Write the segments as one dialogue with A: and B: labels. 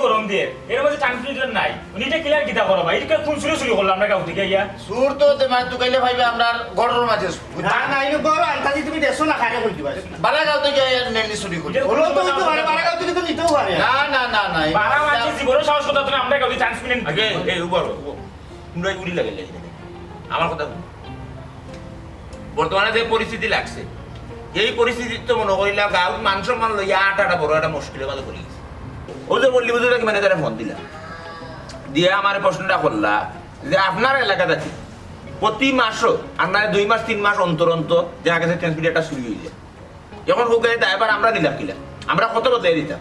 A: গরম দিয়ে এর মধ্যে ট্রান্সমিটার নাই উনিটা ক্লিয়ার কিতা করো ভাই এটা কোন শুরু করলাম আমরা গাউতে গিয়া
B: সুর তো তোমার তুকাইলে ভাইবে আমরা গড়র মাঝে
C: না না ইনো গরো আনতাজি তুমি দেছো না খাইলে কই দিবা
B: বালা গাউতে গিয়ে নেলি চুরি করি
C: হলো তো তো বারা গাও থেকে তো নিতেও পারে
B: না না না না
A: বারা মাঝে জীবনের সাহস কথা তুমি আমরা গাউতে ট্রান্সমিটার
D: আগে এই উপর তোমরা উড়ি লাগে আমার কথা বর্তমানে যে পরিস্থিতি লাগছে এই পরিস্থিতি তো মনে করিলা গাঁত মান সম্মান লইয়া আটাটা বড় একটা মুশকিলের মধ্যে পড়ে গেছে ও যে বললি বুঝলে কি মানে তারা ফোন দিলা দিয়ে আমার প্রশ্নটা করলা যে আপনার এলাকাতে প্রতি মাসও আপনার 2 মাস 3 মাস অন্তর অন্তর দেখা গেছে ট্রান্সমিটারটা চুরি হয়ে যায় এখন হোক এবার আমরা নিলাম কিলা আমরা কত বদলাই দিতাম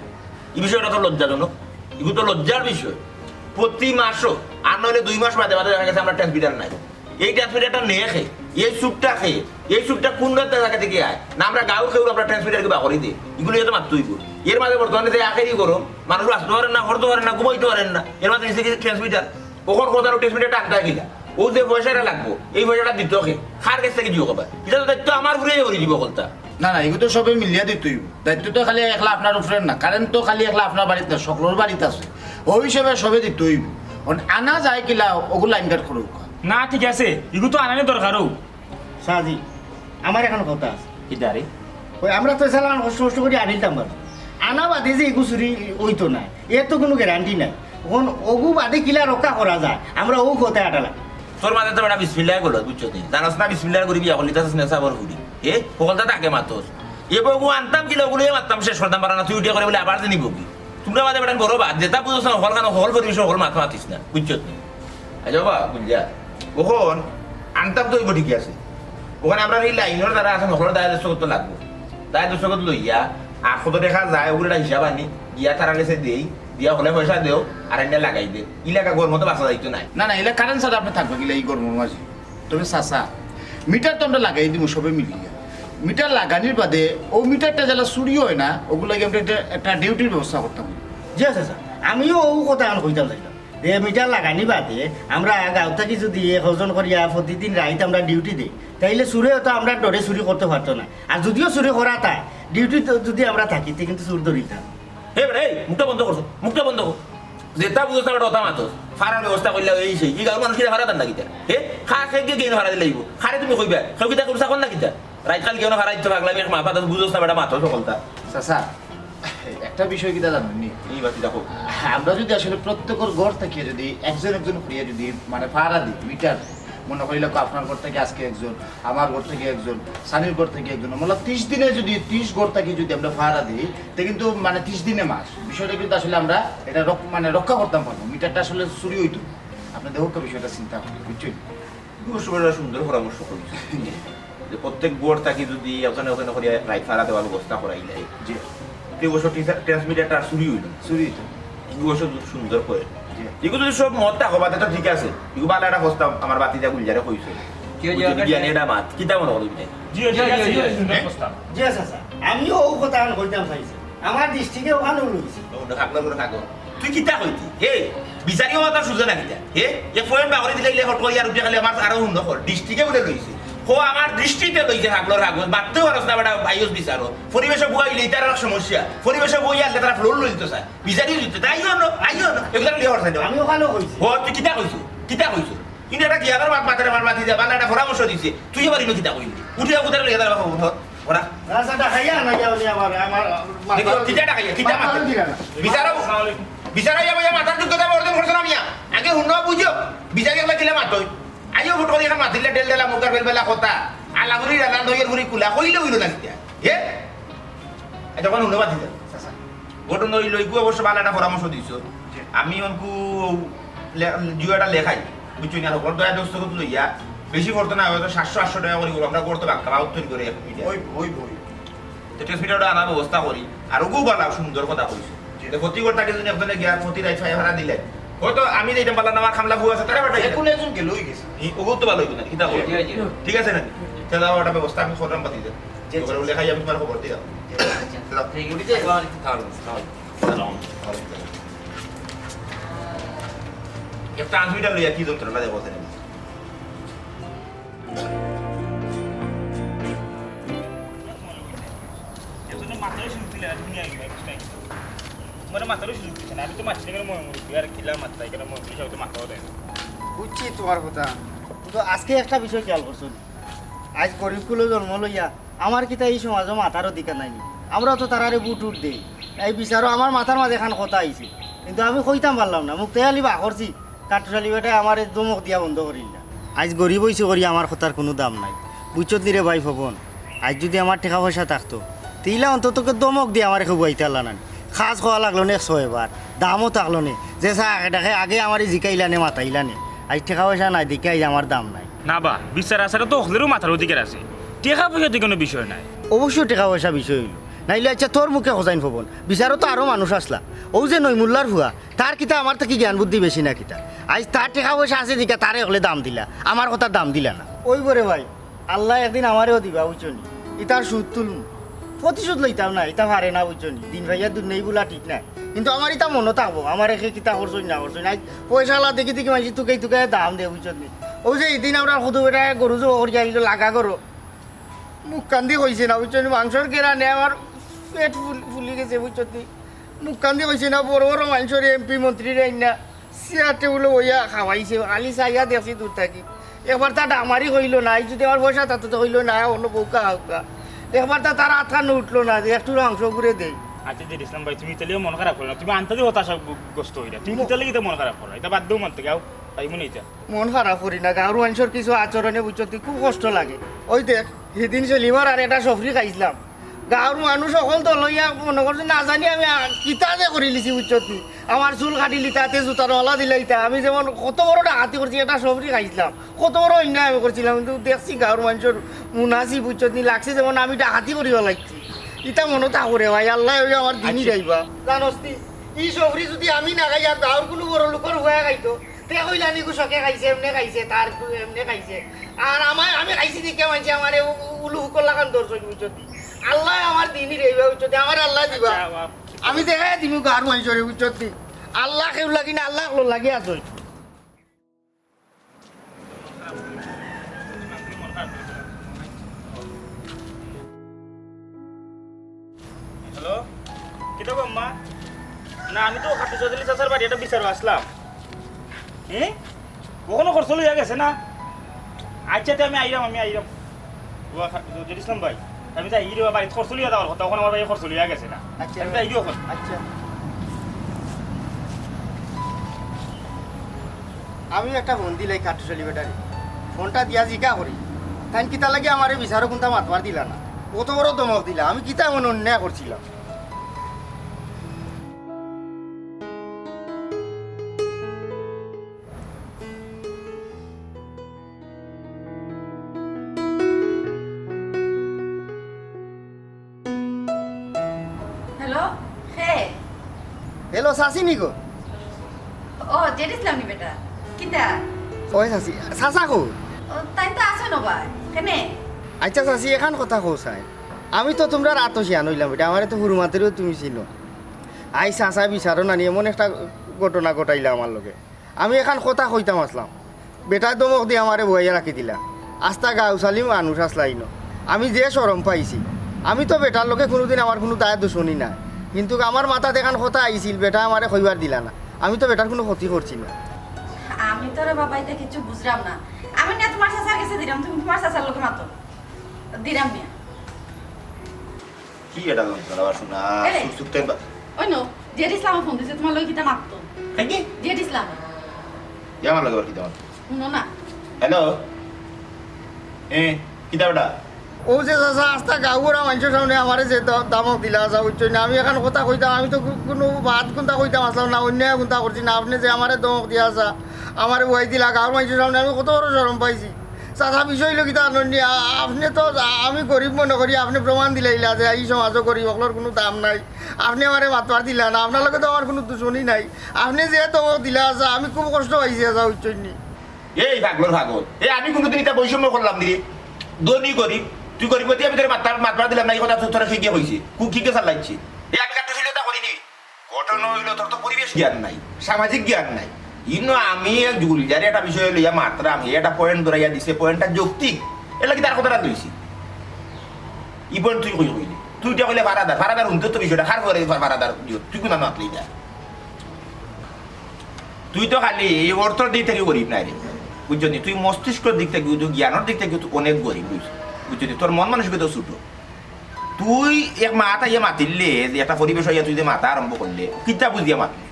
D: এই বিষয়টা তো লজ্জাজনক এগুলো তো লজ্জার বিষয় প্রতি মাসও আর নইলে 2 মাস বাদে বাদে দেখা গেছে আমরা ট্রান্সমিটার নাই এই ট্রান্সমিটারটা নিয়ে খেয়ে এই সুপটা খেয়ে এই সুপটা কোন জায়গা থেকে আয় না আমরা গাঁও খেয়ে আমরা ট্রান্সমিটারকে বাকরি দিই এগুলো তো মাত্রই করি এর মাঝে বর্তমানে যে আখেরই গরম মানুষ আসতে পারেন না করতে পারেন না ঘুমাইতে পারেন না এর মাঝে নিচে ট্রান্সমিটার ওখান কোথাও ট্রান্সমিটারটা আনতে গিলা ও যে পয়সাটা লাগবো এই পয়সাটা দিতে ওকে খার কাছ থেকে জিও কবা এটা তো দায়িত্ব আমার ঘুরে করে দিব বলতা
B: না না এগুলো তো সবে মিলিয়ে দিতেই দায়িত্ব তো খালি একলা আপনার উপরে না কারেন্ট তো খালি একলা আপনার বাড়িতে না সকলের বাড়িতে আছে ওই হিসেবে সবে দিতেই আনা যায় কিলা ওগুলো লাইন কাট করুক
A: না ঠিক আছে এগুলো তো আনানি দরকারও
C: সাজি আমার এখন কথা আছে
A: কিদারে
C: ওই আমরা তো চালান কষ্ট কষ্ট করে আনিতাম বাদ আনা বাদে যে এগু চুরি ওইতো নাই এর তো কোনো গ্যারান্টি নাই এখন ওগু বাদে কিলা রক্ষা করা যায় আমরা ও কথা আটালা
D: তোর মাঝে তো বেটা বিসমিল্লাহ করলো বুঝছো তুই জানোস না বিসমিল্লাহ করি বিয়া করলি তাস নেশা বর হুডি এ সকলটা তাকে মাতোস এবার ওগু আনতাম কিলো ওগুলো মারতাম শেষ করতাম পারা না তুই উঠিয়া করে বলে আবার নিব কি তোমরা মাঝে বেটা বড় বাদ যেটা বুঝোস না হল খানো হল পরিবেশ হল মাথা মাতিস না বুঝছো তুই আজবা বুঝলা ওখন আনতাম তো ওইব ঠিকই আছে ওখানে আমরা এই লাইনের দ্বারা আছে নকলের দায় দর্শক তো লাগবো দায় দর্শক লইয়া আখতো দেখা যায় ওগুলো হিসাব আনি গিয়া তারা কাছে দেই দিয়া হলে পয়সা দেও আর এনে লাগাই দে ইলাকা গোর মতো বাসা দায়িত্ব নাই
B: না না এলা কারেন্ট ছাড়া আপনি থাকবে কিলা এই গরমের মাঝে তবে চাচা মিটার তো আমরা লাগাই দিব সবে মিলিয়ে মিটার লাগানির বাদে ও মিটারটা যারা চুরি হয় না ওগুলো আমরা একটা ডিউটির ব্যবস্থা করতাম
C: জি আছে স্যার আমিও ও কথা এখন কইতাম চাইলাম যে মিটার লাগানি বাদে আমরা গাঁও থাকি যদি হজন করিয়া প্রতিদিন রাইতে আমরা ডিউটি দিই তাইলে চুরে তো আমরা ডরে চুরি করতে পারতো না আর যদিও চুরি করা তা ডিউটি যদি আমরা থাকি তে কিন্তু চুর ধরিতাম
D: হে বেটা এই মুখটা বন্ধ করছো মুখটা বন্ধ কর যেটা বুঝোস না বেটা ওটা মাতোস ফারার ব্যবস্থা করলে এই সেই এই গাঁর মানুষ কিনা ভাড়া দেন না কিতা হে খা খেয়ে গিয়ে গেন ভাড়া দিলে লাগবো খারে তুমি কইবা কেউ কিতা করছা কোন না কিতা রাইত কাল কেউ ভাড়া দিতে পাগলামি এক মাথা বুঝোস না বেটা মাতোস সকলটা
B: চাচা একটা বিষয় কিটা জানেননি
D: এই বাতি দেখো
B: আমরা যদি আসলে প্রত্যেকের ঘর থেকে যদি একজন একজন করিয়া যদি মানে ভাড়া দিই মিটার মনে করিল আপনার ঘর থেকে আজকে একজন আমার ঘর থেকে একজন সানির ঘর থেকে একজন মানে 30 দিনে যদি 30 ঘর থেকে যদি আমরা ভাড়া দিই তো কিন্তু মানে 30 দিনে মাস বিষয়টা কিন্তু আসলে আমরা এটা মানে রক্ষা করতাম পারবো মিটারটা আসলে চুরি হইতো আপনি দেখো বিষয়টা চিন্তা করি বুঝছেন
D: সুন্দর পরামর্শ করেছে যে প্রত্যেক বোর্ড থাকি যদি ওখানে ওখানে করে রাইট ভাড়া দেওয়ার ব্যবস্থা করাই যায়
B: যে
D: এই বছর ট্রান্সমিটারটা চুরি হইল
B: চুরি হইতো
D: এই বছর সুন্দর করে এগুলো যদি সব মত থাকো বাতে তো ঠিক আছে এগুলো ভালো একটা প্রস্তাব আমার বাতি যা গুলজারে কইছে জ্ঞানী এটা মাত কিতা মনে করো তুমি
A: জি জি সুন্দর প্রস্তাব
C: জি আছে স্যার আমিও ও কথা এখন কইতাম চাইছি আমার দৃষ্টিকে ওখানে লইছি
D: থাকলো করে থাকো তুই কিতা কইতি হে বিচারিও মাতার সুযোগ না কিতা হে এ ফোন বাগরি দিলে ইলে হট করি আর উঠে খালি আমার আরো হুন্ড কর ডিস্ট্রিক্টে বলে লইছে ও আমার দৃষ্টিতে লইছে থাকলো রাখবো বাড়তেও পারস না বেটা ভাইস বিচারো পরিবেশে বুয়াইলে তার সমস্যা পরিবেশে বই আনলে তারা ফ্লোর লইতো স্যার বিচারিও দিতে তাই জন্য এগুলো লিয়ে হট
C: আমি ওখানে কইছি
D: ও তুই কিতা কইছো কিন্তু এটা কি আবার মাথার আমার মাথি যা বালা একটা পরামর্শ দিছে তুই এবার ইনো কিতা কইলি উঠে উঠার লিয়ে তার বাবা উঠত ওরা
C: রাস্তাটা খাইয়া না যাওনি আমার
D: কিতা টাকাইয়া কিতা মাথা বিচারো
A: আসসালামু আলাইকুম
D: বিচারা যাবো মাথার যোগ্যতা বর্ধন করছো না মিয়া আগে হুন্ড বুঝো বিচারি একলা কিলা মাতই আইও ফুটো দিয়ে মাতিলে ডেল ডেলা মুগার বেল বেলা কথা আলাগুরি রান্না দইয়ের গুরি কুলা কইলে হইল না কিতা হে যখন হুন্ড বাতি যা ওটা নই লইগু অবশ্য ভালো একটা পরামর্শ দিছো আমি অনকু জিওটা লেখাই বুঝছো না ওর দয়া দোস্ত কত লইয়া বেশি করতে না হয়তো 700-800 টাকা করে আমরা করতে বাক্কা আউটন করে
B: ওই ওই ওই
D: তো ট্রান্সমিটারটা আনার ব্যবস্থা করি আর ওগু বালা সুন্দর কথা কইছো ক্ষতি করতে যদি আপনাদের জ্ঞান ক্ষতি রাইট ভাড়া দিলে হয়তো আমি যেটা বললাম আমার খামলা ভুয়া আছে তারা বাটাই
B: এখন একজন গেলই গেছে
D: ওগু তো ভালো হইতো না কিতা বল ঠিক আছে নাকি তাহলে ওটা ব্যবস্থা আমি করলাম বাতি দেব ওগুলো লেখাই আমি তোমার খবর দিলাম একটা ট্রান্সমিটার লইয়া কি যন্ত্রণা দেবো
A: মাথায় শুনছিলে দুনিয়া মানে মাথারও সুযোগ দিচ্ছে না আমি তো মারছি কেন মনে মুরব্বী আর কিলা মাত্রা এখানে মনে হিসাবে তো মাথাও দেয় না
C: বুঝছি তোমার কথা কিন্তু আজকে একটা বিষয় খেয়াল করছো নি? আজ গরিবগুলো জন্ম লইয়া আমার কিতা এই সমাজও মাথার অধিকার নাই নি। আমরাও তো তারারে বুট উঠ দেই এই বিচারও আমার মাথার মাঝে খান কথা আইছে কিন্তু আমি কইতাম পারলাম না মুখ তেয়ালি বা করছি কাঠুরালি বেটায় আমার দমক দিয়া বন্ধ করিল না আজ গরিব হইছে করি আমার কথার কোনো দাম নাই বুঝছত নি রে ভাই ভবন আজ যদি আমার টাকা পয়সা থাকতো তিলা অন্তত দমক দিয়ে আমার খুব আইতে আল্লাহ না খাস খাওয়া লাগলো নে 100 বার দামও থাকলো নে যে চা দেখে আগে আমার জিকাইলা নে মাতাইলা নে আজ টাকা পয়সা নাই দেখে আজ আমার দাম নাই
A: না বা বিচার আসারে তো ওখলেরও মাথার অধিকার আছে টেকা পয়সাতে কোনো বিষয় নাই
C: অবশ্যই টাকা পয়সা বিষয় হইল নাইলে আচ্ছা তোর মুখে খোঁজাইন ফবন বিচারও তো আরও মানুষ আসলা ও যে নৈমুল্লার হুয়া তার কিতা আমার থেকে জ্ঞান বুদ্ধি বেশি না কিতা আজ তার টাকা পয়সা আছে দিকা তারে হলে দাম দিলা আমার কথার দাম দিলা না ওই করে ভাই আল্লাহ একদিন আমারেও দিবা বুঝছনি ইতার সুদ তুলুম প্রতিশোধ লইতাম না ইতা পারে না বুঝছনি দিন ভাইয়া দুধ নেই বলা ঠিক নাই কিন্তু আমার ইতা মনে থাকবো আমার একে কিতা করছই না করছই না পয়সা আল্লাহ দেখি দেখি মাইছি তুকে তুকে দাম দে বুঝছনি ও যে এদিন আমরা সদু বেটা গরু যে ওর যাইল লাগা করো মুখ কান্দি কইছে না বুঝছনি মাংসর কেরা নে আমার পেট ফুলি গেছে বুঝছনি মুখ কান্দি কইছে না বড় বড় মানুষের এমপি মন্ত্রীরা না চেয়ার টেবিলে বইয়া খাওয়াইছে খালি চাইয়া দেখছি দূর থাকি একবার তার আমারই হইল না এই যদি আমার পয়সা তাতে তো হইল না অন্য বউকা হাউকা একবার তা তার আটকানো উঠলো না যে একটু মাংস ঘুরে দেয়
A: আচ্ছা যে ইসলাম ভাই তুমি তাহলে মন খারাপ করো না তুমি আনতে হতাশাগ্রস্ত হইলা তুমি তাহলে কি মন খারাপ করো এটা বাদ দেও মানতে গাও তাই মনে হইতা
C: মন খারাপ করি না গাঁর মানুষের কিছু আচরণে বুঝছি খুব কষ্ট লাগে ওই দেখ সেদিন সেলিমার আর একটা সফরি খাইছিলাম গাঁর মানুষ সকল তো লইয়া মনে করছে না জানি আমি কিতা যে করে লিছি বুঝছি আমার চুল কাটিলি তাতে জুতার ওলা দিলাইতা আমি যেমন কত বড় ডাকাতি করছি একটা সবজি খাইছিলাম কত বড় অন্যায় আমি করছিলাম কিন্তু দেখছি গাঁর মানুষের মুনাসি বুঝছি লাগছে যেমন আমি ডাকাতি করিব লাগছি ইটা মনে থাকরে ভাই আল্লাহ আমার দিনই যাইবা জানোস ই সবজি যদি আমি না খাই আর গাঁর কোনো বড় লোকের হয়ে খাইতো তে কইলানি কুশকে খাইছে এমনি খাইছে তার এমনি খাইছে আর আমি খাইছি দেখে মানছি আমার উলু হুকর লাগান দর্শক বুঝছি আল্লাহ আমার দিনই রইবা বুঝছি আমার আল্লাহ দিবা আমি দেখাই দিবি গাঁর মানুষের বুঝছি আল্লাহ কেউ লাগি না আল্লাহ লাগি আছো
A: হ্যালো কিটা গো আম্মা না আমি তো খাটু চৌধুরী চাচার বাড়ি এটা বিচারও আসলাম কখনো খরচ লইয়া গেছে না আচ্ছা তো আমি আইরাম যদি ইসলাম ভাই আমি তো এই বাড়ি খরচ লইয়া দেওয়ার কথা তখন আমার বাড়ি খরচ লইয়া গেছে না
C: আচ্ছা
A: আমি তো এই দিও
C: আচ্ছা আমি একটা ফোন দিলাই কাঠুশালী বেটারে ফোনটা দিয়া জিকা করি তাই কিতা লাগে আমার বিচারও কোনটা মাতবার দিলা না কত বড় দমক দিলা আমি কিতা এমন অন্যায় করছিলাম
E: হ্যালো হ্যাঁ
C: হ্যালো চাচি নিকো
E: ও জেড ইসলাম নি বেটা কিতা
C: ওই চাচি চাচা কো
E: ও তাই তো আছো নবা কেনে
C: আচ্ছা চাচি এখান কথা কো চাই আমি তো তোমরা আতসিয়ান হইলাম বেটা আমার তো হুরুমাতেরও তুমি চিনো আই চাচা বিচারো নানি এমন একটা ঘটনা ঘটাইলা আমার লগে আমি এখন কথা কইতাম আসলাম বেটা দমক দিয়ে আমারে বইয়া রাখি দিলা আস্তা গাঁও চালি মানুষ আসলাই ন আমি যে সরম পাইছি আমি তো বেটার লোকে কোনোদিন আমার কোনো দায় দুশনি না কিন্তু আমার মাথা দেখান কথা আইছিল বেটা আমারে কইবার দিলা না আমি তো বেটার কোনো ক্ষতি করছি না
E: আমি তো রে বাবা এটা কিছু বুঝলাম না আমি না তোমার চাচার কাছে দিলাম তুমি তোমার চাচার লোকে মাতো দিলাম মিয়া
D: কি এটা লঙ্কা শোনা
E: এই।
D: সুসুকতে
E: ওই নো জেড ইসলাম ফোন দিছে তোমার লোক কিতা মাতো
D: কি
E: জেড ইসলাম
D: আমার লাগে কি তোমার
E: শুনো না
D: হ্যালো কিতা ওটা
C: ও যে চাচা আস্তা গাঁওরা মানুষের সামনে আমারে যে দামক দিলা আসা বুঝছো না আমি এখন কথা কইতাম আমি তো কোনো বাদ কোনটা কইতাম আসলাম না অন্যায় কোনটা করছি না আপনি যে আমারে দমক দিয়া আসা আমারে বই দিলা গাঁওর মানুষের সামনে আমি কত বড় শরম পাইছি চাচা বিষয় লোক কিতা আনন্দি আপনি তো আমি গরিব মনে করি আপনি প্রমাণ দিলাইলা যে এই সমাজও গরিব ওগুলোর কোনো দাম নাই আপনি আমারে মাতবার দিলা না আপনার লগে তো আমার কোনো দুশনি নাই আপনি যে দমক দিলা আসা আমি খুব কষ্ট পাইছি আসা বুঝছো নি
D: এই ভাগলোর ভাগল আমি কোনোদিন এটা বৈষম্য করলাম দিদি ধনী গরিব তুই গরিব দিয়ে আমি তোর মাতবার দিলাম না এই কথা তোরা শিখে হয়েছে কুকিকে চালাইছি আমি কাটতে ছিল তা করিনি ঘটনা হইলো তোর তো পরিবেশ জ্ঞান নাই সামাজিক জ্ঞান নাই ইনো আমি গুলজারে একটা বিষয় লইয়া মাত্রাম এটা পয়েন্ট ধরাইয়া দিছে পয়েন্টটা যৌক্তিক এটা কি তার কথাটা লইছি ই পয়েন্ট তুই কই কইলি তুই এটা কইলে ভাড়াদার হুনতে তো বিষয়টা খার করে ভাড়াদার তুই কোন মাতলি যা তুই তো খালি এই অর্থর দিক থেকে গরিব নাই রে বুঝলি তুই মস্তিষ্কের দিক থেকে জ্ঞানের দিক থেকে অনেক গরিব বুঝলি তোর মন মানসিকতা ছোট তুই এক মাথা ইয়ে মাতিলে যে একটা পরিবেশ হইয়া তুই যে মাথা আরম্ভ করলে কিতা বুঝিয়া মাতলি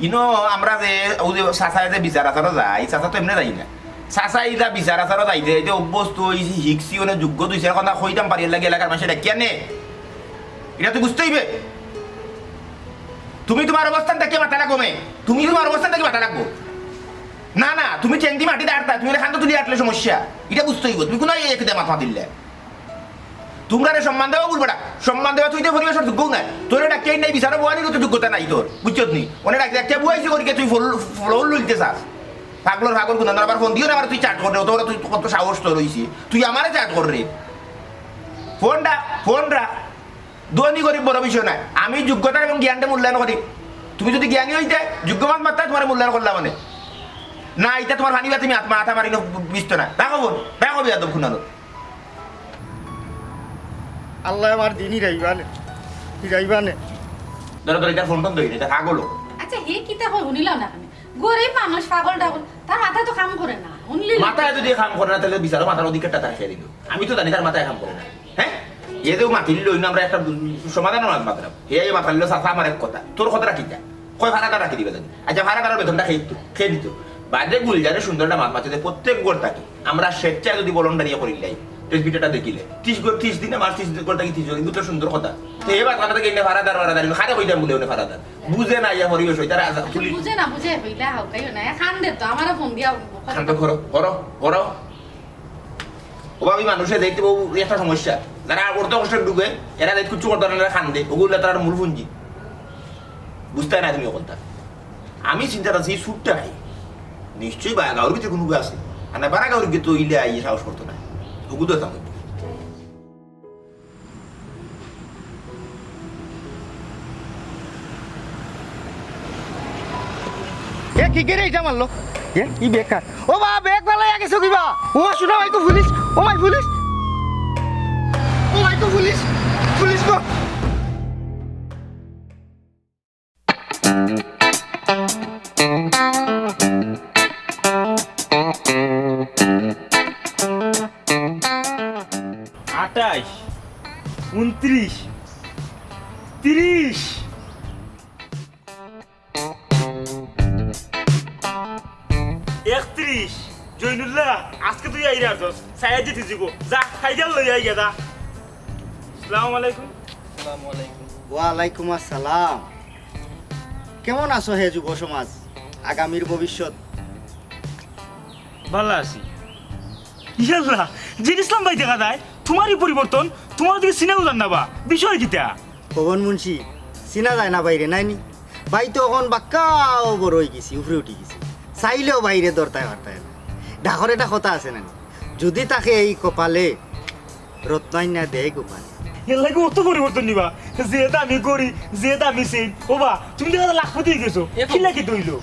D: ইনো আমরা যে ওই যে চাচায় যে বিচার আচারও যায় চাচা তো এমনি যাই না চাচা ইটা বিচার আচারও যাই যে এটা অভ্যস্ত শিখছি মানে যোগ্য দুইছে কথা কইতাম পারি লাগে এলাকার মানুষের কেন এটা তুই বুঝতে হইবে তুমি তোমার অবস্থান থেকে মাথা লাগবে তুমি তোমার অবস্থান থেকে মাথা লাগবো না না তুমি ঠেংটি মাটিতে আটতা তুমি খান্ত তুলি আটলে সমস্যা এটা বুঝতে হইব তুমি কোনো একদম মাথা দিলে তোমরা সম্মান দেওয়া বলবো না সম্মান দেওয়া তুই তো পরিবেশের যোগ্য নাই তোর এটা কে নাই বিচারও বোয়ানি তো যোগ্যতা নাই তোর বুঝছত নি অনেক একটা বুয়াইছি করিকে তুই ফল লইতে চাস পাগলর ভাগল কোন আবার ফোন দিও না আবার তুই চাট করে তোর তুই কত সাহস তোর রইছি তুই আমারে চাট কর রে ফোন রাখ দোয়ানি গরিব বড় বিষয় নাই আমি যোগ্যতা এবং জ্ঞানটা মূল্যায়ন করি তুমি যদি জ্ঞানী হইতে যোগ্যমান মাত্রা তোমার মূল্যায়ন করলাম মানে না এটা তোমার ভানিবা তুমি মাথা মারি বিস্ত না রাখো বোন রাখো বিয়া তো খুনালো
C: আল্লাহ আমার দিনই রাইবানে
D: ধরো ধরো এটা ফোন টোন ধরি এটা কাগলো
E: আচ্ছা হে কিতা কই শুনিলাম না আমি গরিব মানুষ পাগল টাগল তার মাথা তো কাম করে না শুনলি
D: মাথায় যদি কাম করে না তাহলে বিচারো মাথার অধিকারটা তার খেয়ে দিল আমি তো জানি তার মাথায় কাম করে না হ্যাঁ এদেও মাতিল লই না আমরা একটা সমাধান মাত্রা হে মাথা লিলো সাফা আমার এক কথা তোর কথাটা ঠিক আছে কয় ভাড়াটা রাখি দিবে জানি আচ্ছা ভাড়াটার বেতনটা খেয়ে দিত বাদে গুলজারে সুন্দরটা মাত মাতিতে প্রত্যেক গোর থাকে আমরা স্বেচ্ছায় যদি বলন্ডারিয়া করি লাই টেস্টবিটাটা দেখিলে 30 দিনে মার 30 গোর থাকি 30 কিন্তু সুন্দর কথা তো এবার কথা থেকে এনে ভাড়াদার খারে কইতাম বলে ওনে ভাড়াদার বুঝে না ইয়া পরিবেশ হই তারা
E: বুঝে না হইলা হাউকাই না খান দে তো আমারও ফোন দিয়া
D: খান তো করো ওভাবে মানুষে দেখতে বহু একটা সমস্যা যারা অর্থ কষ্ট ডুবে এরা দেখতে কিছু করতে না খান দে ওগুলো তার মূল পুঞ্জি বুঝতে না তুমি ওখানটা আমি চিন্তা করছি এই সুটটা খাই নিশ্চয়ই বা গাউর ভিতরে কোনো আছে আর না বারা গাউর তো ইলে আই সাহস করতো না ওগুলো তো
C: এ কি করে এটা মারলো এ ই বেকার ও বা বেক পালাই গেছো কিবা ও শুনো ভাই তো পুলিশ ও ভাই পুলিশ পুলিশ গো
A: আটাইশ 29 30 31 জয়নুল্লাহ আজকে তুই আইরা আসস সাইয়া জিতে দিব যা খাইজাল লই আই গেদা আসসালামু আলাইকুম
C: ওয়ালাইকুম আসসালাম কেমন আছো হে যুব সমাজ আগামীর ভবিষ্যৎ
A: ভালো আছি ইয়াল্লাহ জিন ইসলাম ভাই দেখা যায় তোমারই পরিবর্তন তোমার দিকে সিনেও জান না বা বিষয় কিটা
C: পবন মুন্সি চিনা যায় না বাইরে নাইনি ভাই তো এখন বাক্কাও বড় হয়ে গেছি উপরে উঠে গেছি চাইলেও বাইরে দরতায় হারতায় না ডাকর এটা কথা আছে না যদি তাকে এই কপালে রত্নাই না দেয় গোপালে
A: এর লাগে অত পরিবর্তন নিবা যে দামি করি যে দামি সেই ও বা তুমি দেখা যায় লাখপতি হয়ে গেছো কি লাগে দইলো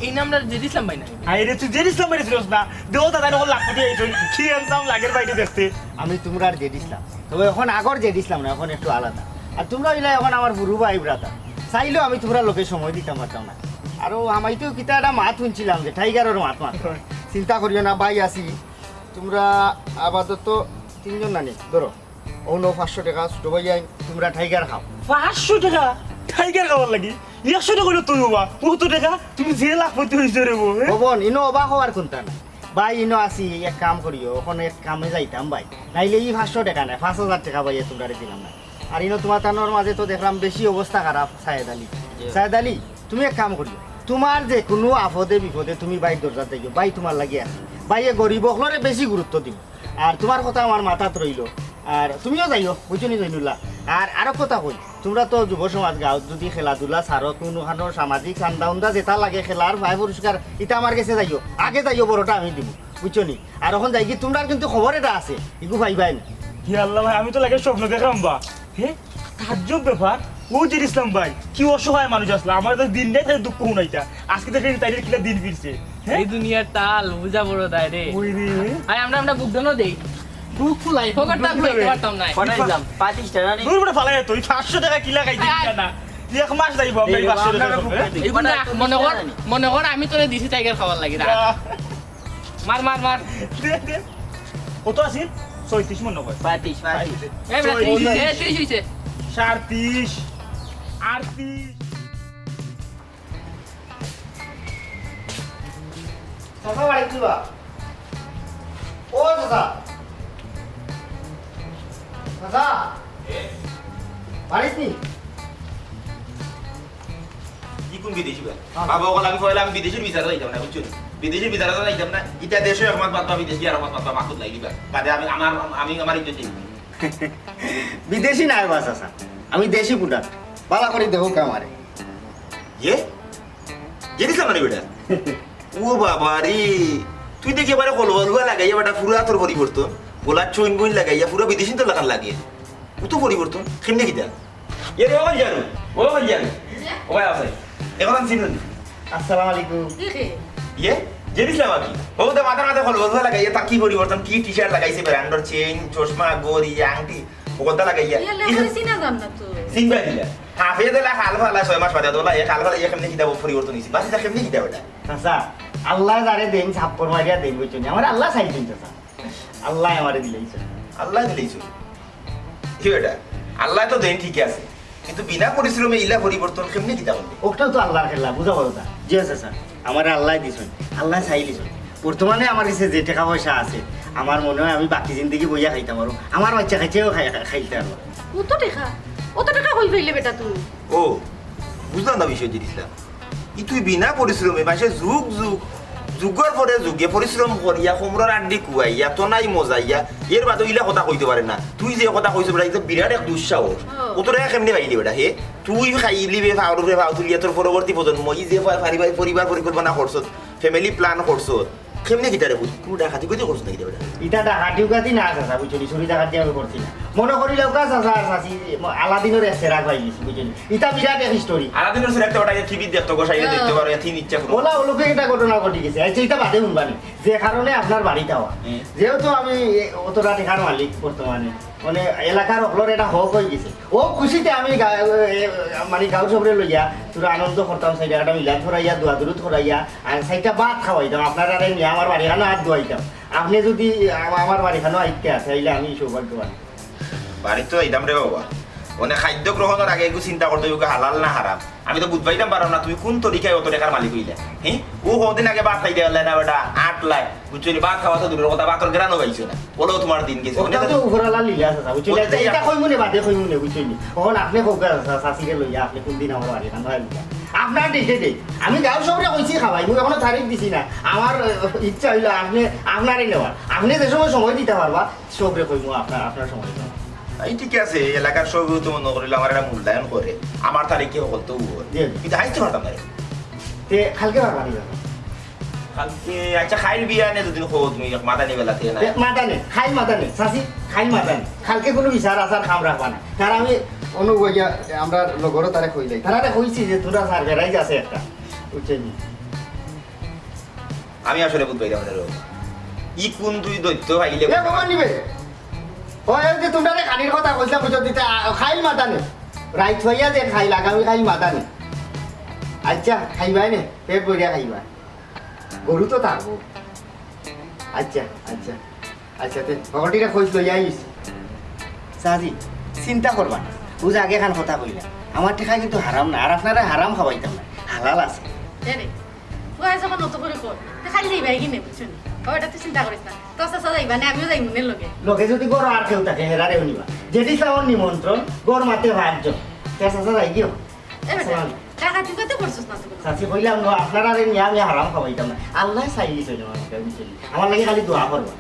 F: এই নামটা জেদ ইসলাম ভাই না
A: আরে তুই জেন ইসলাম ভাই ছিলস না দেও দাদা নকল লাখপতি হয়েছো কি আনসাম লাগের বাইরে দেখতে
C: আমি তোমরা আর জেড ইসলাম তবে এখন আগর জেড ইসলাম না এখন একটু আলাদা আর তোমরা হইলে এখন আমার বুড়ু ভাই ব্রাতা চাইলেও আমি তোমরা লোকে সময় দিতাম পারতাম না আর আমাইতেও কিতা একটা মাত শুনছিলাম যে টাইগারের মাত চিন্তা করিও না ভাই আসি তোমরা আপাতত 3 জন নানি ধরো ও 500 টাকা ছোট ভাই আইন তোমরা টাইগার খাও
A: 500 টাকা টাইগার খাওয়ার লাগি 100 টাকা হইলো তুই বাবা কত টাকা তুমি যে লাখপতি হইছো রে বউ
C: ভবন ইনো অবাক হওয়ার কোনটা না ভাই ইনো আসি এক কাম করিও ওখানে এক কামে যাইতাম ভাই নাইলে 500 টাকা নাই 5000 টাকা ভাই তোমরা দিলাম না আর ইনো তোমার তানোর মাঝে তো দেখলাম বেশি অবস্থা খারাপ সায়েদ আলী তুমি এক কাম করিও তোমার যে কোনো আপদে বিপদে তুমি ভাই দরজা দেখো ভাই তোমার লাগে আছে ভাইয়ে গরিব হলরে বেশি গুরুত্ব দিব আর তোমার কথা আমার মাথাত রইল আর তুমিও যাইও বুঝছো নি জৈনুল্লাহ আর আরো কথা কই তোমরা তো যুব সমাজ গাঁৱত যদি খেলাধুলা সারো কোনো খানোর সামাজিক চান্দা উন্দা যেটা লাগে খেলার ভাই পুরস্কার এটা আমার কাছে যাইও আগে যাইও বড়টা আমি দিব বুঝছো নি আর এখন যাই কি তোমরা কিন্তু খবর এটা আছে ইগু ভাই ভাই
A: হি আল্লাহ ভাই আমি তো লাগে স্বপ্ন দেখলাম বা হে তাজ্জব ব্যাপার ও যে ইসলাম ভাই কি অসহায় মানুষ আসলে আমার তো দিন নেই তাই দুঃখ হুনাইতা আজকে দেখে তাইলে কিলা দিন ফিরছে
F: এই দুনিয়ার তাল বুঝা বড় তাই রে
A: ওই রে
F: আয় আমরা বুকদানো দেই বুক ফুলাই ফোকারটা খাইতে পারতাম না
C: পাঠাইলাম 25 টাকা নি
A: দূর করে ফালাই তুই 500 টাকা কি লাগাই দিবি না এক মাস যাইব আমরা 500 টাকা
F: এইগুলো মনে কর আমি তোরে দিছি টাইগার খাবার লাগি মার মার মার
A: দে দে কত আছে 36 মন নয়
C: 35
F: এই বেটা 30 হইছে
A: 37 38
C: চাচা বাড়ি দিবা ও চাচা চাচা বাড়ি নি
D: কি কোন বিদেশি ভাই বাবা ওগুলো আমি কইলাম বিদেশের বিচারে যাইতাম না বুঝছো বিদেশের বিচারে যাইতাম না এটা দেশে একমাত বাদ বিদেশি আর একমাত বাদ মাকুত লাগি বা বাদে আমি আমার ইজ্জত দিই
C: বিদেশি নাই বাস চাচা আমি দেশি পুটা বালা করে দেখো কামারে
D: জিনিস মানে বেটা ও বাবা রে তুই দেখি এবারে কলবলুয়া লাগাইয়া বেটা পুরা তোর পরিবর্তন গোলার চইন বইন লাগাইয়া পুরা বিদেশি তো লাগান লাগে ও তো পরিবর্তন কেমনে কিটা এর ওখান জানো ও ভাই আছে এখন চিনুন
C: আসসালামু আলাইকুম
D: জিনিস লাগাকি ও তো মাথা কলবলুয়া লাগাইয়া তার কি পরিবর্তন কি টি শার্ট লাগাইছে ব্র্যান্ডর চেইন চশমা গড়ি আংটি ওটা লাগাইয়া সিনবা দিলা হাফে দিলা হাল ফালা 6 মাস বাদে দোলা এক হাল ফালা কেমনে কিটা পরিবর্তন হইছে বাসি তা কেমনে কিটা বেটা
C: চাচা আল্লাহ যারে দেন ছাপ্পর মারিয়া দেন বুঝছেন আমার আল্লাহ চাই দিন চাচা আল্লাহ আমারে দিলেইছে
D: আল্লাহ দিলেইছো কি বেটা আল্লাহ তো দেন ঠিক আছে কিন্তু বিনা পরিশ্রমে ইলা পরিবর্তন কেমনে কিটা বলতে
C: ওটাও তো আল্লাহর খেলা বুঝা বলো তা জি চাচা আমার আল্লাহ দিছেন আল্লাহ চাই দিছেন বর্তমানে আমার কাছে যে টাকা পয়সা আছে আমার মনে হয় আমি বাকি জিন্দগি বইয়া খাইতাম পারো আমার বাচ্চা খাইছেও খাইতে পারবো
E: অত টাকা হই ফেললে বেটা তুই
D: ও বুঝলাম না বিষয় জিনিসটা ই তুই বিনা পরিশ্রমে মাসে যুগের পরে যুগে পরিশ্রম করিয়া কোমরার আড্ডি কুয়াইয়া তো নাই মজাইয়া এর বাদে ইলা কথা কইতে পারে না তুই যে কথা কইছ বেটা এটা বিরাট এক দুঃসাহস ও তোরা কেমনে পাইলি বেটা হে তুই খাইলি বে ফাউরে ফাউ তুলিয়া তোর পরবর্তী প্রজন্ম ই যে পারিবারিক পরিবার পরিকল্পনা করছ ফ্যামিলি প্ল্যান করছ কেমনে কিটা রে বুঝ কোন ডাকাতি কইতে করছ নাকি বেটা
C: এটা ডাকাতি উকাতি না চাচা বুঝছেন চুরি ডাকাতি আমি করছি না মনে করিলে ওকা চাচা চাচি আলাদিনের সেরা পাই গেছি বুঝছেন এটা বিরাট এক স্টোরি
D: আলাদিনের সে একটা ওটা টিভি দেখতে গোসাইলে দেখতে পারো এথিন ইচ্ছা করো
C: ওলা ওলোকে এটা ঘটনা ঘটি গেছে আচ্ছা এটা বাদে শুনবানি যে কারণে আপনার বাড়িতে হওয়া যেহেতু আমি অতটা টেকার মালিক বর্তমানে মানে এলাকার অকলর এটা হক হয়ে গেছে ও খুশিতে আমি মানে গাঁও সবরে লইয়া তোরা আনন্দ করতাম সেই জায়গাটা মিলাদ ধরাইয়া দোয়া দূরত করাইয়া আর সাইডটা ভাত খাওয়াইতাম আপনারা নিয়ে আমার বাড়িখানো হাত ধোয়াইতাম আপনি যদি আমার বাড়িখানো আইতে আছে তাইলে আমি সৌভাগ্যবান
D: বাড়িতে তো আইতাম রে বাবা মানে খাদ্য গ্রহণের আগে একটু চিন্তা করতে হবে হালাল না হারাম আমি তো বুঝবাইতাম পারো না তুমি কোন তরিকায় অত টাকার মালিক হইলে হ্যাঁ ও কদিন আগে ভাত খাইতে পারলে না বেটা 8 লাখ বুঝছো ভাত খাওয়া তো দূরের কথা ভাতর গ্রানো পাইছো না বলো তোমার দিন গেছে
C: ওটা তো উপরালা লিলা আছে বুঝছো এটা কই মনে বাদে কই মনে বুঝছো নি এখন আপনি কোকা সাসিকে লইয়া আপনি কোন দিন আমার বাড়িখানো আইবা আপনার ডেটে দে আমি গাঁও সবরে কইছি খাওয়াই মুই এখনো তারিখ দিছি না আমার ইচ্ছা হইলো আপনি আপনারই নেওয়ার আপনি যে সময় দিতে পারবা সবরে কইমু আপনার সময় দাও
D: এই ঠিক আছে এলাকার সব তো মনে করিলে আমার একটা মূল্যায়ন করে আমার তারিখে হল তো কিন্তু হাইতে পারতাম না
C: তে কালকে পারবা নি
D: কালকে আচ্ছা খাইল বিয়া নে যদি হো তুমি মাদানি বেলাতে না
C: মাদানে সাসি খাইল মাদানে কালকে কোনো বিচার আসার খাম রাখবা না কারণ আমি অনুগইয়া আমরা লগরও তারে কই যাই তারা কইছি যে তোরা সার্ভেরাইজ আছে একটা বুঝছেন
D: আমি আসলে বুঝবাইলাম না ই কোন দুই দৈত্য পাইলে
C: এ ভগবান নিবে ওই যে তোমরা কানির কথা কইছিলাম বুঝো দিতে খাইল মাদানে রাইট হইয়া যে খাইল আগামী খাইল মাদানে আচ্ছা খাইবাই নে পেট ভরিয়া খাইবা গরু তো থাকবো আচ্ছা আচ্ছা আচ্ছা তে ভগটিরা কইস লইয়া আইস সাজি চিন্তা করবা না ও যে আগে খান কথা কইলা আমার টেকা কিন্তু হারাম না আর আপনারা হারাম খাওয়াইতাম না হালাল আছে
E: রে তুই যখন নত করে কর খালি যাইবা কিনে বুঝছনি ওটা তুই চিন্তা করিস না তোর চাচা যাইবা না আমিও যাই মনের লগে
C: লোকে যদি গড় আর কেউ থাকে হেরারে নিবা যেটি চাওয়ার নিমন্ত্রণ গড় মাতে ভাজ্য তে চাচা যাই গিয়ে
E: এ বেটা টাকা তুই কত করছিস না তুই
C: সাথে কইলাম না আপনারা রে নিয়ে আমি হারাম খাওয়াইতাম না আল্লাহ চাই দিছে আমার বুঝছেন আমার লাগে খালি দোয়া করবা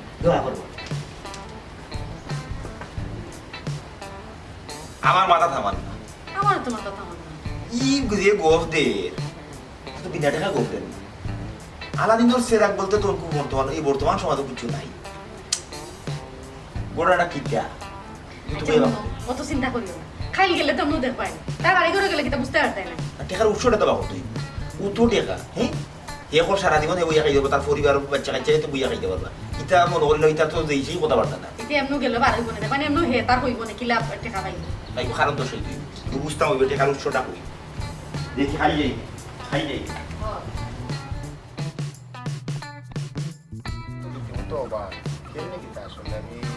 D: আমার মাথা থামান না
E: আমার তোমার কথা মনে
D: ই গুজিয়ে গোফ দে তো বিনা টাকা গোফ দেন আলাদিনের সেরাক বলতে তোর খুব বর্তমান সমাজে কিছু নাই গোড়াটা কিটা
E: অত চিন্তা করিও না খাইল গেলে তো মুখ দেখবাই না তার বাড়ি করে গেলে কিটা বুঝতে পারতাই না
D: টাকার উৎসটা তো বাবু তুই ও তো টাকা হ্যাঁ হে কর সারা জীবন হে বইয়া খাই দেবো তার পরিবার বাচ্চা কাচ্চা তো বইয়া খাইতে পারবা ইটা মনে করলো ইটা তো যেই কথাবার্তা না
E: এটা এমন গেল বার হইব না মানে এমন হে তার হইব না কিলা টাকা পাইব
D: তাই কারণ তো সেই তুই বুঝতাম হইবে টেকার উৎসটা কই দেখি খাই যাই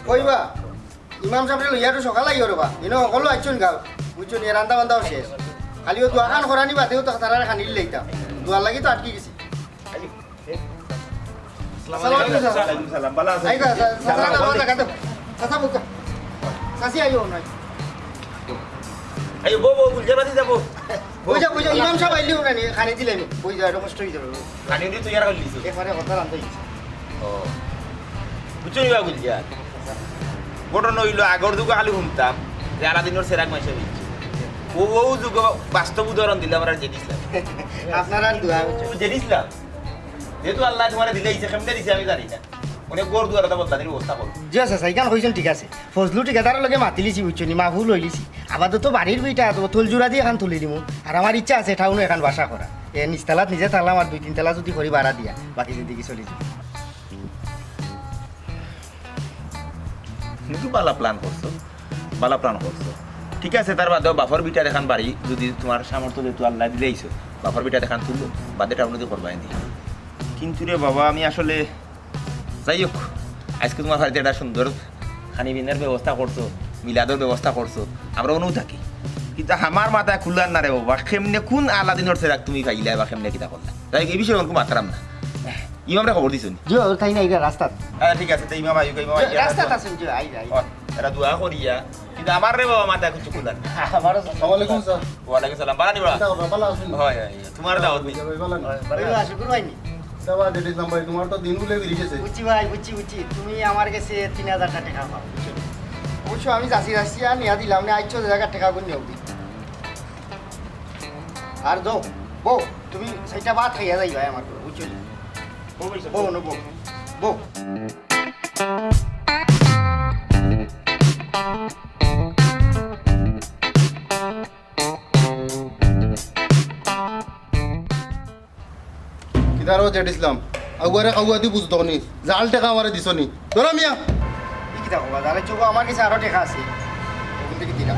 C: কইবা ইমাম সাহেব লইয়াটো সকাল আইও রবা ইনো সকলো আইছুন গাঁও বুঝছুন এ রান্দা বান্ধাও শেষ খালিও দোয়াখান করানি বাদেও তো তারা খানিল লইতাম দোয়ার লাগি তো আটকি গেছি
D: সালাম বালা আছে
C: আইগা সাসা না কাটে সাসা বুকা সাসি আইও নাই
D: আই বো বুঝে বাদি যাবো
C: বুঝা ইমাম সাহেব আইলিও না নি খানি দিলেন বুঝা এটা কষ্ট হই যাবে
D: খানি দি তুই আর গলিস
C: একবারে কথা রান্দা
D: ও বুঝছই বা বুঝিয়া ঘটনা হইলো আগর যুগে খালি শুনতাম যে আলাদিনের সেরাক মাইসে হইছে ও যুগ বাস্তব উদাহরণ দিলে আমরা জেনিসলাম
C: আপনারা দোয়া
D: জেনিসলাম যেহেতু আল্লাহ তোমার দিলে ইচ্ছে কেমনে দিছে আমি জানি না অনেক গড় দুয়ার এটা বদলানির ব্যবস্থা করো
C: জি আছে সাইকান কইছেন ঠিক আছে ফজলু ঠিকাদারের লগে মাতিলিছি বুঝছনি মা ভুল হইলিছি আপাতত বাড়ির বইটা তোল জোড়া দিয়ে এখন তুলি দিমু আর আমার ইচ্ছা আছে টাউনে এখন বাসা করা এ নিচতলাত নিজে থাকলাম আর 2-3 তলা যদি করি ভাড়া দিয়া বাকি জিন্দিগি চলি যাব
D: কিন্তু বালা প্ল্যান করছো ঠিক আছে তার বাদেও বাফর বিটা দেখান বাড়ি যদি তোমার সামর্থ্য যেহেতু আল্লাহ দিলেইছো বাফর বিটা দেখান তুললো বাদে টাউনে করবাই নি কিন্তু রে বাবা আমি আসলে যাই হোক আজকে তোমার বাড়িতে একটা সুন্দর খানিবিনের ব্যবস্থা করছো মিলাদের ব্যবস্থা করছো আমরা অনু থাকি কিন্তু আমার মাথায় খুললার না রে বাবা কেমনে কোন আলাদিনের সেরাক তুমি পাইলা বা কেমনে কিতা করলা তাই এই বিষয়ে কোনো মাত্রাম না ইমামরা খবর দিছো নি
C: জি তাই না এটা রাস্তাত
D: ঠিক আছে তো ইমাম আইও ইমাম আইয়া
C: রাস্তাত আছেন জি আই
D: এটা দোয়া করিয়া কিন্তু আমার রে বাবা মাথা কিছু খুলার না
C: আমার
G: ওয়ালাইকুম স্যার
D: ওয়ালাইকুম সালাম বালা নিবা
G: ভালো আছেন
D: হয় হয় তোমার দাওয়াত নেই
C: বড় আসি গুরু আইনি
G: দাবা ডেটিস নাম্বার তোমার তো দিন গুলো বেরিয়ে গেছে
C: বুঝছি ভাই বুঝছি তুমি আমার কাছে 3000 টাকা পাও অবশ্য আমি যাচ্ছি আর নিয়া দিলাম না আইছো জায়গা টাকা গুণ নিও আর যাও বউ তুমি সেইটা বাদ খাইয়া যাই ভাই আমার বুঝছো বউ নো বউ
G: কিদারও জেট ইসলাম আগুয়ারে কাগুয়াদি বুঝতো নি জাল টাকা আমারে দিছনি ধরো মিয়া
C: কি দেখো বাজারে চোখ আমার কাছে আরো টাকা আছে ওখান থেকে দিলাম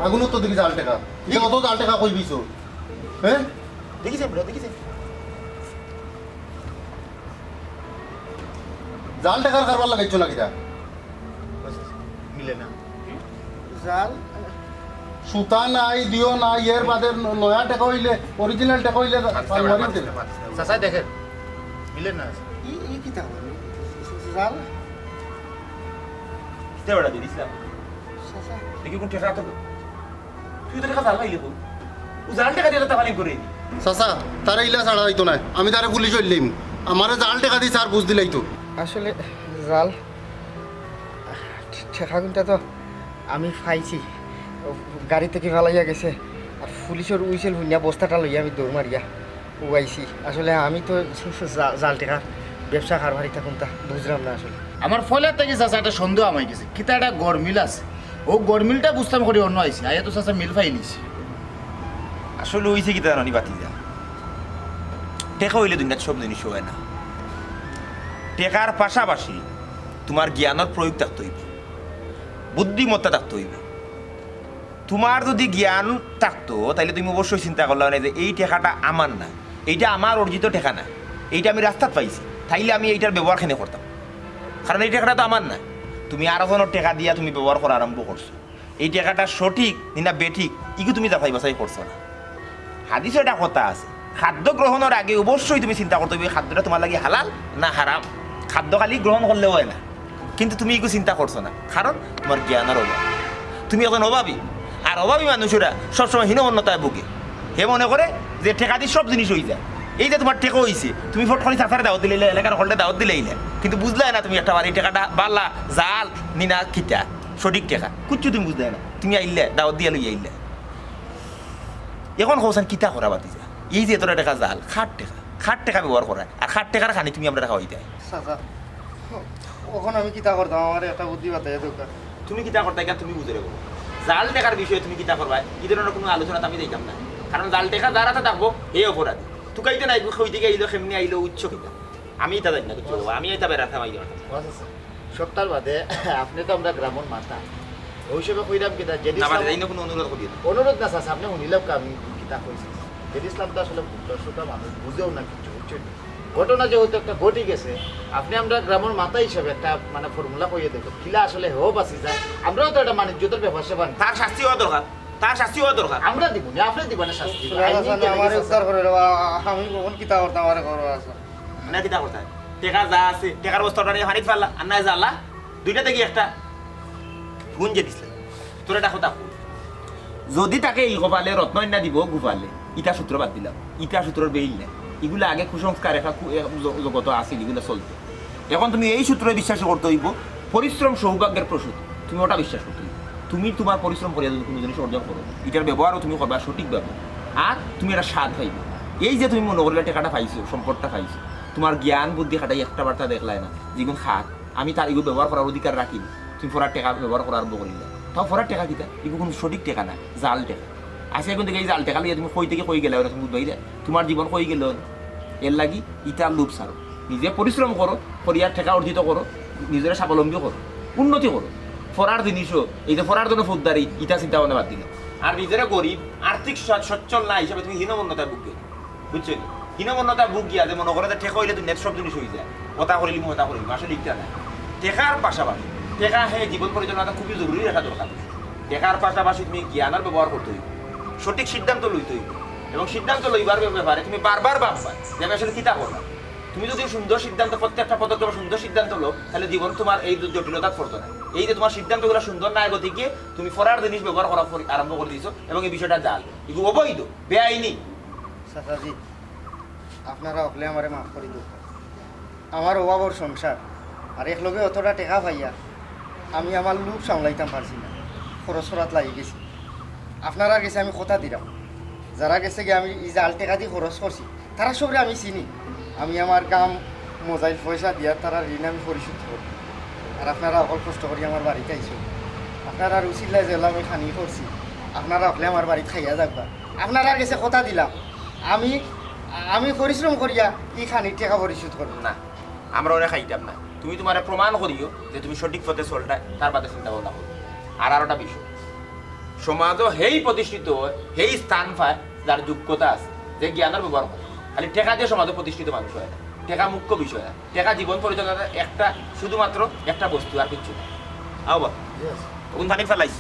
G: আগুনত তো দেখি জাল টাকা কি কত জাল টাকা কই বিছো হ্যাঁ
D: দেখিছেন ব্রো দেখিছেন
G: জাল টাকার কারবার লাগাইছো না কিটা
D: মিলে না
C: জাল
G: সুতা নাই দিও নাই এর বাদে নয়া টাকা হইলে অরিজিনাল টাকা হইলে পালমারি দিলে
B: চাচা দেখেন মিলে না
C: ই কি দেখো জাল
D: কিতা বড় দিন ইসলাম দেখি কোন টাকা তো তুই তো টাকা জাল পাইলি কো ও জাল টাকা দিয়ে তো পানি করে নি
G: চাচা তারা ইলা ছাড়া হইতো না আমি তারে পুলিশ হইলাম আমারে জাল টাকা দিছে আর বুঝ দিলাই তো
C: আসলে জাল ঠেকাগুনটা তো আমি পাইছি গাড়ি থেকে ফেলাইয়া গেছে আর পুলিশের উইসেল ভুনিয়া বস্তাটা লইয়া আমি দৌড় মারিয়া উয়াইছি আসলে আমি তো জাল টেকার ব্যবসা কারবারি থাকুন তা বুঝলাম না আসলে
B: আমার ফলে থেকে চাচা একটা সন্দেহ আমায় গেছে কিতা একটা গরমিল আছে ও গরমিলটা বুঝতাম করি অন্য আইসি আয়া তো চাচা মিল পাইলিস
D: আসলে হইছে কিতা জানি বাতি যা টাকা হইলে দুনিয়ার সব জিনিস হয় না টেকার পাশাপাশি তোমার জ্ঞানের প্রয়োগ থাকতে হইব বুদ্ধিমত্তা থাকতে হইব তোমার যদি জ্ঞান থাকতো তাহলে তুমি অবশ্যই চিন্তা করলে না যে এই টেকাটা আমার না এইটা আমার অর্জিত টেকা না এইটা আমি রাস্তাত পাইছি তাইলে আমি এইটার ব্যবহার খেনে করতাম কারণ এই টেকাটা তো আমার না তুমি আরো জনের টেকা দিয়া তুমি ব্যবহার করা আরম্ভ করছো এই টেকাটা সঠিক না বেঠিক ইগু তুমি যাচাই বাছাই করছো না হাদিসে একটা কথা আছে খাদ্য গ্রহণের আগে অবশ্যই তুমি চিন্তা করতে হবে খাদ্যটা তোমার লাগে হালাল না হারাম খাদ্য খালি গ্রহণ করলে হয় না কিন্তু তুমি এগুলো চিন্তা করছো না কারণ তোমার জ্ঞানের অভাব তুমি এখন অভাবী আর অভাবী মানুষেরা সবসময় হীনমন্যতায় ভুগে হে মনে করে যে ঠেকা দিয়ে সব জিনিস হয়ে যায় এই যে তোমার টেকা হয়েছে তুমি ফটখানি চাচারে দাওয়াত দিলে এলাকার হলটা দাওয়াত দিলেই না কিন্তু বুঝলে না তুমি একটা এই টাকাটা বাল্লা জাল নিনা খিটা সঠিক টেকা কুচ্ছু তুমি বুঝলে না তুমি আইলে দাওয়াত দিয়ে লই আইলে এখন কৌশান কিতা করা বাতি যা এই যে এতটা টাকা জাল খাট টাকা ব্যবহার করা আর খাট টাকার খানি তুমি আমরা খাওয়াই দেয়
C: চাচা ওখানে আমি কিতা করতাম আমার একটা বুদ্ধি বাতায় দরকার
D: তুমি কিতা করতে গিয়া তুমি বুঝে রাখো জাল টেকার বিষয়ে তুমি কিতা করবা এই ধরনের কোনো আলোচনা আমি দেখতাম না কারণ জাল টেকা যার হাতে থাকবো এই অপরাধী তুকাইতে নাই কই থেকে আইলো কেমনি আইলো উচ্চ কিতা আমি এটা জানি না কিছু আমি এটা বেড়া থামাই দিও
B: সপ্তাহ বাদে আপনি তো আমরা গ্রামের মাথা ওই হিসেবে কইরাম কিতা জেডি
D: না
B: ইসলাম
D: মানে এইনো কোনো অনুরোধ করি না
B: অনুরোধ না চাচা আপনি শুনিলাম আমি কিতা কইছি জেডি ইসলাম তো আসলে দর্শকটা মানুষ বুঝেও না কিছু বুঝছেন ঘটনা যেহেতু একটা ঘটে গেছে আপনি আমরা গ্রামের মাথা হিসেবে একটা মানে ফর্মুলা কইয়ে দেখো কিলা আসলে হেও বাঁচি যায় আমরাও তো একটা বাণিজ্যতের ব্যবসা সেবা নিই।
D: তার শাস্তি হওয়া দরকার তার শাস্তি হওয়া দরকার
B: আমরা দিব না আপনি দিবেন না শাস্তি
C: আমার উদ্ধার করে দেবো আমি কখন কিতা করতাম আমার করবো আছে
D: না কিতা করতে হয় টেকা যা আছে টেকার বস্তাটা নিয়ে হানিত পারলা আর না জ্বালা দুইটা থেকে একটা গুণ যে দিছিলে তোর এটা কথা কই। যদি তাকে এই গোপালে রত্নন্যা দিব গোপালে ইটা সূত্র বাদ দিলাম ইটা সূত্রের বেইল নাই এগুলো আগে কুসংস্কার একটা জগত আছে এগুলো চলতো এখন তুমি এই সূত্রে বিশ্বাস করতে হইব পরিশ্রম সৌভাগ্যের প্রসূত তুমি ওটা বিশ্বাস করতে হইব তুমি তোমার পরিশ্রম করিয়া যদি কোনো জিনিস অর্জন করো এটার ব্যবহারও তুমি করবা সঠিকভাবে আর তুমি একটা স্বাদ পাইবে এই যে তুমি মনে করলে টাকাটা পাইছো সম্পদটা পাইছো তোমার জ্ঞান বুদ্ধি খাটাই একটা বার্তা দেখলাই না যেগুলো খাত আমি তার এগুলো ব্যবহার করার অধিকার রাখি না। তুমি ফরার টাকা ব্যবহার করা আরম্ভ করিলে তাও ফরার টাকা দিতা এগুলো কোনো সঠিক টাকা না জাল টাকা আসে এখন থেকে এই জাল টাকা লিয়ে তুমি কই থেকে কই গেলে তুমি বুঝবাই যায় তোমার জীবন কই গেল এর লাগি ইটার লোভ সারো নিজে পরিশ্রম করো করিয়ার টাকা অর্জিত করো নিজের স্বাবলম্বী করো উন্নতি করো ফরার জিনিসও এই যে ফরার জন্য ফুটদারি ইটা চিন্তা ভাবনা বাদ দিলে আর নিজেরা গরিব আর্থিক সচ্ছল না হিসাবে তুমি হীনমন্যতার বুক গিয়ে বুঝছো হীনমন্যতার বুক গিয়া যে মনে করে যে ঠেকা হইলে তুমি নেট সব জিনিস হয়ে যায় কথা করিলি মতা করিলি আসলে ইটা না টেকার পাশাপাশি টেকা হ্যাঁ জীবন পরিচালনাটা খুবই জরুরি রাখা দরকার টেকার পাশাপাশি তুমি জ্ঞানের ব্যবহার করতে হইব সঠিক সিদ্ধান্ত লইতে হইব এবং সিদ্ধান্ত লইবার ব্যাপারে তুমি বারবার ভাববা যে আমি আসলে কিতা করলাম তুমি যদি সুন্দর সিদ্ধান্ত প্রত্যেকটা পদক্ষেপ সুন্দর সিদ্ধান্ত লো তাহলে জীবন তোমার এই জটিলতা পড়তো না এই যে তোমার সিদ্ধান্তগুলো সুন্দর না গতিকে তুমি ফরার জিনিস ব্যবহার করা আরম্ভ করে দিয়েছো এবং এই বিষয়টা জাল এগুলো অবৈধ বেআইনি
C: চাচাজি আপনারা হলে আমারে মাফ করে দিও আমার অভাবর সংসার আর একলগে অতটা টেকা পাইয়া আমি আমার লোক সামলাইতাম পারছি না খরচ ফরাত লাগি গেছি আপনারা গেছে আমি কথা দিলাম যারা গেছে গিয়ে আমি এই জাল টেকা দিয়ে খরচ করছি তারা সবরে আমি চিনি আমি আমার কাম মোজাইল পয়সা দিয়া তারা ঋণ আমি পরিশোধ করি আর আপনারা অকল কষ্ট করি আমার বাড়িতে আইসো আপনারা রুচিল্লাই যেলা আমি খানি করছি আপনারা হলে আমার বাড়িতে খাইয়া যাকবা আপনারা গেছে কথা দিলাম আমি পরিশ্রম করিয়া এই খানির টাকা পরিশোধ করব
D: না আমরা ওরা খাইতাম না তুমি তোমার প্রমাণ করিও যে তুমি সঠিক পথে চলটা তার বাদে চিন্তা ভাবনা করো আর আরোটা বিষয় সমাজও হেই প্রতিষ্ঠিত হয় হেই স্থান পায় যার যোগ্যতা আছে যে জ্ঞানের ব্যবহার করে খালি টেকা দিয়ে সমাজে প্রতিষ্ঠিত মানুষ হয় না টেকা মুখ্য বিষয় না টেকা জীবন পরিচালনার একটা শুধুমাত্র একটা বস্তু আর কিচ্ছু না আও বা কোন ফানি ফেলাইস